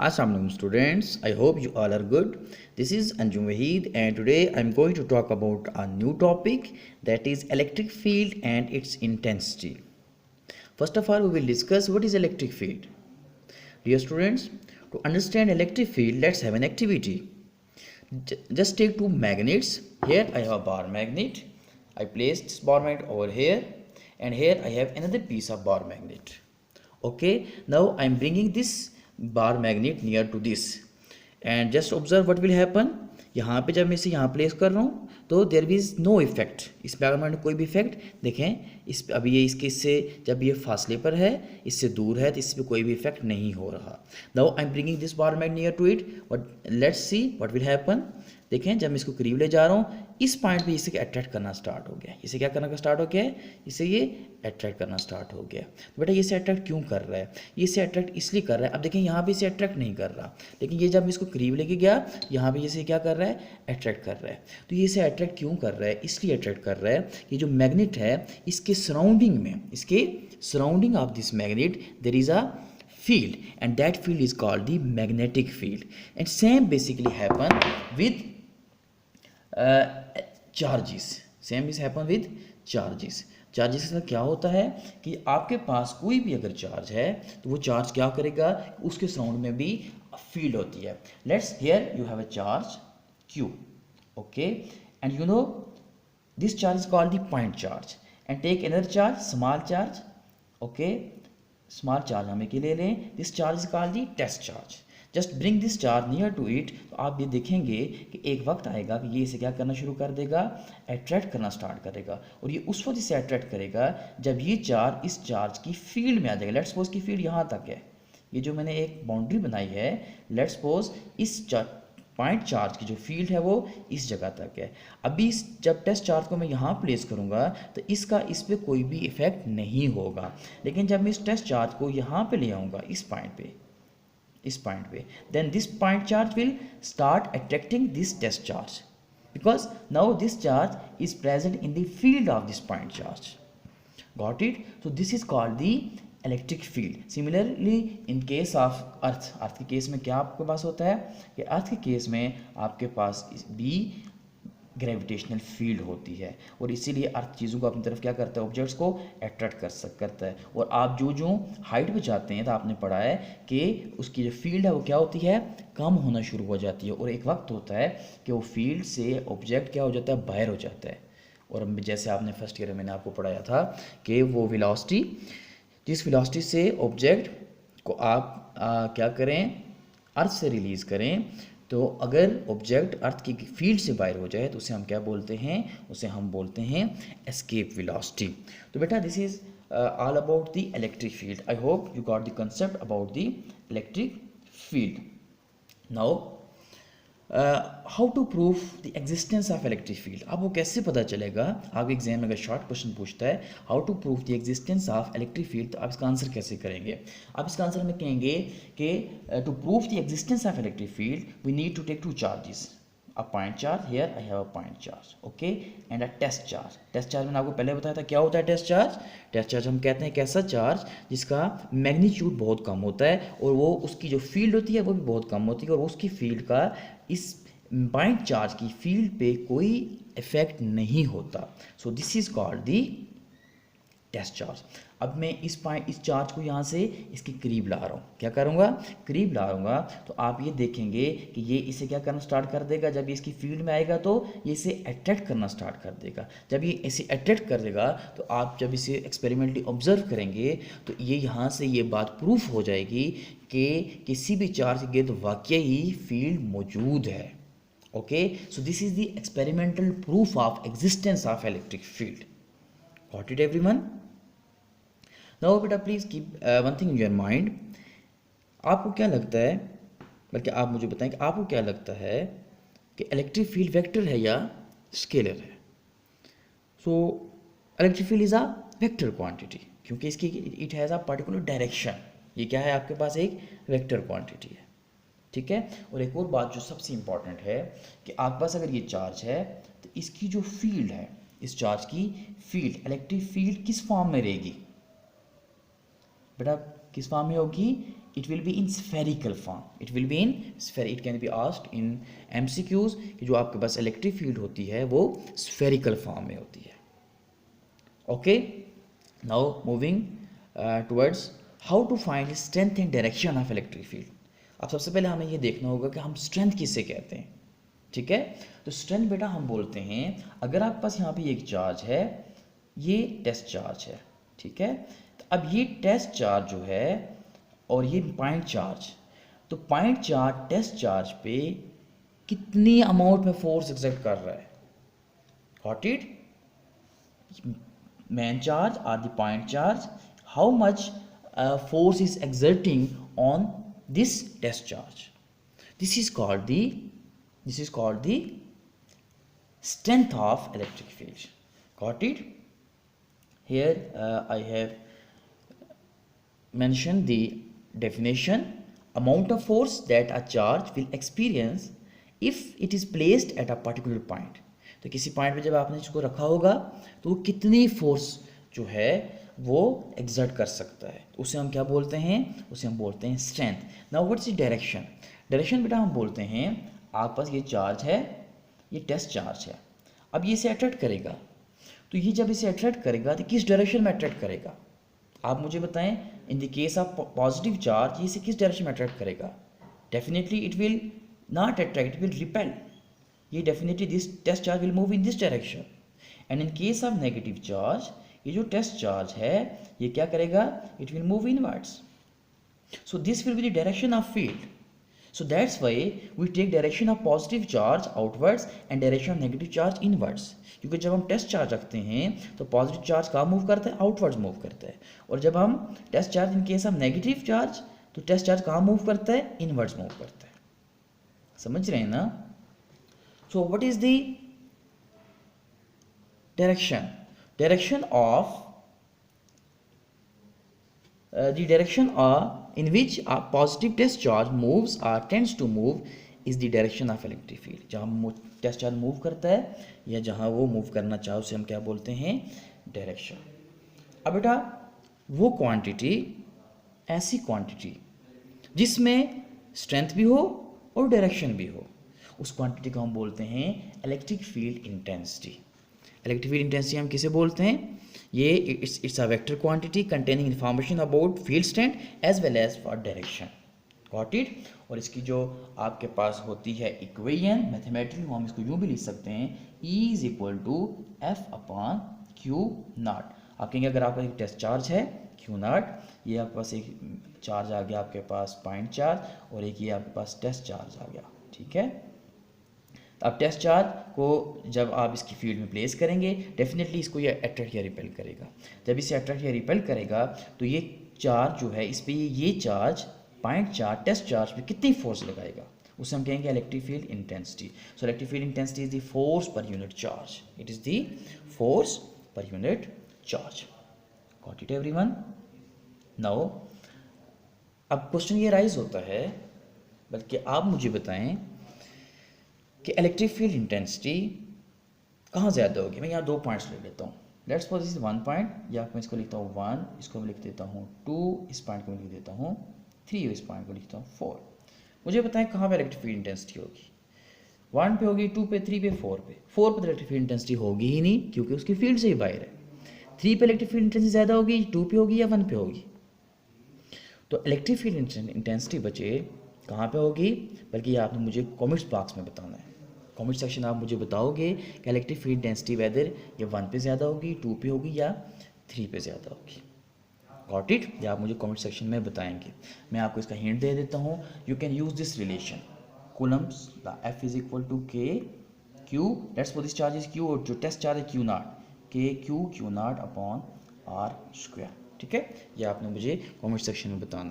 Assalamualaikum students, I hope you all are good. This is Anjum Wahid and today I'm going to talk about a new topic, that is electric field and its intensity. First of all, we will discuss what is electric field. Dear students, to understand electric field, let's have an activity. Just take two magnets. Here I have a bar magnet. I placed this bar magnet over here, and here I have another piece of bar magnet. Okay, now I am bringing this bar magnet near to this, and just observe what will happen. यहाँ पे जब मैं इसे यहाँ place कर रहा हूँ तो देयर इज नो इफेक्ट, इस bar magnet में कोई भी इफेक्ट देखें इस अभी ये इससे जब ये फासले पर है, इससे दूर है, तो इस पर कोई भी इफेक्ट नहीं हो रहा. Now I am bringing this bar magnet near to it, but let's see what will happen. देखें जब मैं इसको करीब ले जा रहा हूँ, इस पॉइंट पे इसे अट्रैक्ट करना स्टार्ट हो गया. इसे क्या करना स्टार्ट हो गया है, इसे ये अट्रैक्ट करना स्टार्ट हो गया. तो बेटा ये इसे अट्रैक्ट क्यों कर रहा है, ये इसे अट्रैक्ट इसलिए कर रहा है. अब देखें यहाँ पे इसे अट्रैक्ट नहीं कर रहा, लेकिन ये जब इसको करीब लेके गया, यहाँ पे इसे क्या कर रहा है, अट्रैक्ट कर रहा है. तो ये इसे अट्रैक्ट क्यों कर रहा है, इसलिए अट्रैक्ट कर रहा है कि जो मैग्नेट है इसके सराउंडिंग में, इसके surrounding of this magnet there is a field, and that field is called the magnetic field. And same basically happen with charges. Same is happen with charges. Charges का क्या होता है कि आपके पास कोई भी अगर चार्ज है तो वो चार्ज क्या करेगा, उसके सराउंड में भी फील्ड होती है. Let's here you have a charge Q, okay, and you know this charge is called the point charge. And take another charge, small charge, okay, small charge हमें के ले लें. This charge is called the test charge. Just bring this charge near to it. तो आप ये देखेंगे कि एक वक्त आएगा कि ये इसे क्या करना शुरू कर देगा, अट्रैक्ट करना स्टार्ट करेगा. और ये उस वक्त इसे अट्रैक्ट करेगा जब ये चार्ज इस चार्ज की फील्ड में आ जाएगा. लेट्स सपोज की फील्ड यहाँ तक है, ये जो मैंने एक बाउंड्री बनाई है, लेट्स सपोज इस पॉइंट चार्ज की जो फील्ड है वो इस जगह तक है. अभी इस जब टेस्ट चार्ज को मैं यहाँ प्लेस करूँगा तो इसका इस पर कोई भी इफेक्ट नहीं होगा. लेकिन जब मैं इस टेस्ट चार्ज को यहाँ पे ले आऊँगा, इस पॉइंट पे, then this point charge will start attracting this test charge, because now this charge is present in the field of this point charge. Got it? So this is called the electric field. Similarly in case of earth के case में क्या आपके पास होता है कि अर्थ के case में आपके पास भी ग्रेविटेशनल फील्ड होती है, और इसीलिए अर्थ चीज़ों को अपनी तरफ क्या करता है, ऑब्जेक्ट्स को अट्रैक्ट करता है. और आप जो हाइट पे जाते हैं तो आपने पढ़ा है कि उसकी जो फील्ड है वो क्या होती है, कम होना शुरू हो जाती है, और एक वक्त होता है कि वो फील्ड से ऑब्जेक्ट क्या हो जाता है, बाहर हो जाता है. और जैसे आपने फर्स्ट ईयर में मैंने आपको पढ़ाया था कि वो वेलोसिटी, जिस वेलोसिटी से ऑब्जेक्ट को आप क्या करें, अर्थ से रिलीज़ करें, तो अगर ऑब्जेक्ट अर्थ की फील्ड से बाहर हो जाए तो उसे हम क्या बोलते हैं, उसे हम बोलते हैं एस्केप वेलोसिटी. तो बेटा this is all about the electric field. I hope you got the concept about the electric field. Now how to prove the existence of electric field. आपको कैसे पता चलेगा, आपके एग्जाम में अगर शॉर्ट क्वेश्चन पूछता है how to prove the existence of electric field, तो आप इसका आंसर कैसे करेंगे. आप इसका आंसर में कहेंगे कि to prove the existence of electric field we need to take two charges, a point charge, here I have a point charge, okay, and a test charge. Test charge मैंने आपको पहले बताया था क्या होता है टेस्ट चार्ज. टेस्ट चार्ज हम कहते हैं एक ऐसा चार्ज जिसका मैग्नीट्यूड बहुत कम होता है और वो उसकी जो फील्ड होती है वो भी बहुत कम होती है, और उसकी फील्ड का इस पॉइंट चार्ज की फील्ड पे कोई इफेक्ट नहीं होता. So this is called the test charge. अब मैं इस चार्ज को यहाँ से इसके करीब ला रहा हूँ, क्या करूँगा, करीब ला दूँगा, तो आप ये देखेंगे कि ये इसे क्या करना स्टार्ट कर देगा. जब ये इसकी फील्ड में आएगा तो ये इसे अट्रैक्ट करना स्टार्ट कर देगा. जब ये इसे अट्रैक्ट कर देगा तो आप जब इसे एक्सपेरिमेंटली ऑब्जर्व करेंगे तो ये यहाँ से ये बात प्रूफ हो जाएगी कि किसी भी चार्ज के गिर्द वाकई ही फील्ड मौजूद है. Okay, so this is the experimental proof of existence of electric field. Got it everyone? Now beta please keep one thing in your mind. आपको क्या लगता है, बल्कि आप मुझे बताएं कि आपको क्या लगता है कि इलेक्ट्रिक फील्ड वेक्टर है या स्केलर है. सो electric field is a vector quantity, क्योंकि इसकी it has a particular direction. ये क्या है, आपके पास एक वेक्टर क्वांटिटी है, ठीक है. और एक और बात जो सबसे इंपॉर्टेंट है कि आपके पास अगर ये चार्ज है तो इसकी जो फील्ड है, इस चार्ज की फील्ड, इलेक्ट्रिक फील्ड किस फॉर्म में रहेगी बेटा, किस फॉर्म में होगी, it will be in spherical form. It will be in it can be asked in MCQs कि जो आपके पास इलेक्ट्रिक फील्ड होती है वो spherical form में होती है. Okay, now moving towards how to find strength and direction of electric field. अब सबसे पहले हमें ये देखना होगा कि हम स्ट्रेंथ किससे कहते हैं. ठीक है, तो स्ट्रेंथ बेटा हम बोलते हैं अगर आपके पास यहाँ पे एक चार्ज है, ये टेस्ट चार्ज है. ठीक है, तो अब ये टेस्ट चार्ज जो है और ये पॉइंट चार्ज, तो पॉइंट चार्ज टेस्ट चार्ज पे कितनी अमाउंट में फोर्स एक्सर्ट कर रहा है. Got it? मेन चार्ज और the point charge, how much force is exerting on this test charge. This is called the strength of electric field. Got it? Here I have mentioned the definition: amount of force that a charge will experience if it is placed at a particular point. तो किसी point पे जब आपने इसको रखा होगा तो वो कितनी फोर्स जो है वो एक्सर्ट कर सकता है, उसे हम क्या बोलते हैं? उसे हम बोलते हैं strength. Now what's the direction? Direction बेटा हम बोलते हैं आपके पास ये चार्ज है, ये टेस्ट चार्ज है, अब ये इसे अट्रैक्ट करेगा, तो ये जब इसे अट्रैक्ट करेगा तो किस डायरेक्शन में अट्रैक्ट करेगा? आप मुझे बताएं. In the case of positive charge ये इसे किस डायरेक्शन में अट्रैक्ट करेगा? Definitely it will not attract, it will repel. ये definitely this test charge will move in this direction. And in case of negative charge, ये जो test charge है ये क्या करेगा? It will move inwards. So this will be the direction of field. So that's why we take direction of positive charge outwards and direction of negative charge inwards. क्योंकि जब हम test charge रखते हैं तो पॉजिटिव चार्ज कहाँ move करता है? Outwards move करता है. और जब हम test charge in case of negative charge, तो टेस्ट चार्ज कहाँ मूव करता है? इनवर्ड्स मूव करता है. समझ रहे हैं ना? So what is the direction of the direction in which a positive test charge moves or tends to move is the direction of electric field. जहाँ टेस्ट चार्ज मूव करता है या जहाँ वो मूव करना चाहे उसे हम क्या बोलते हैं? डायरेक्शन. अब बेटा वो क्वांटिटी, ऐसी क्वांटिटी जिसमें स्ट्रेंथ भी हो और डायरेक्शन भी हो, उस क्वांटिटी को हम बोलते हैं electric field intensity. Electric field intensity हम किसे बोलते हैं? ये it's a vector quantity containing information about field strength as well as for direction. Got it? और इसकी जो आपके पास होती है इक्वेशन मैथमेटिकली, हम इसको यूँ भी लिख सकते हैं, E is equal to F/Q naught. आप कहेंगे अगर आपका एक टेस्ट चार्ज है Q नॉट, ये आपके पास एक चार्ज आ गया आपके पास पॉइंट चार्ज, और एक ये आपके पास टेस्ट चार्ज आ गया. ठीक है, अब टेस्ट चार्ज को जब आप इसकी फील्ड में प्लेस करेंगे, डेफिनेटली इसको ये अट्रैक्ट या रिपेल करेगा. जब इसे अट्रैक्ट या रिपेल करेगा तो ये चार्ज जो है इस पर ये charge point charge test charge पे कितनी फोर्स लगाएगा, उसे हम कहेंगे electric field intensity. So electric field intensity is the force per unit charge. It is the force per unit charge. Got it everyone? Now अब क्वेश्चन ये rise होता है, बल्कि आप मुझे बताएं कि इलेक्ट्रिक फील्ड इंटेंसिटी कहाँ ज़्यादा होगी. मैं यहाँ 2 पॉइंट्स ले लेता हूँ. लेट्स सपोज दिस 1 पॉइंट, या मैं इसको लिखता हूँ 1, इसको मैं लिख देता हूँ 2, इस पॉइंट को मैं लिख देता हूँ 3, इस पॉइंट को लिखता हूँ 4. मुझे बताएं कहाँ पे इलेक्ट्रिक फील्ड इंटेंसिटी होगी? 1 पे होगी, 2 पे, 3 पे, 4 पे. 4 पे तो इलेक्ट्रिक फील्ड इंटेंसिटी होगी ही नहीं, क्योंकि उसकी फील्ड से ही बाहर है. 3 पे इलेक्ट्रिक फील्ड इंटेंसिटी ज़्यादा होगी, 2 पे होगी या 1 पे होगी? तो इलेक्ट्रिक फील्ड इंटेंसिटी बचे कहाँ पे होगी? बल्कि आपने मुझे कमेंट्स बॉक्स में बताना है. कमेंट सेक्शन आप मुझे बताओगे कि इलेक्ट्रिक फील्ड डेंसिटी वेदर ये 1 पे ज़्यादा होगी, 2 पे होगी या 3 पे ज़्यादा होगी. Got it? या आप मुझे कमेंट सेक्शन में बताएंगे. मैं आपको इसका हिंट दे देता हूँ. You can use this relation Coulomb's, the F is equal to K Q. Let's suppose this charge is Q और जो टेस्ट चार्ज है Q naught, Q naught upon R square. ठीक है, ये आपने मुझे कमेंट सेक्शन में बताना है.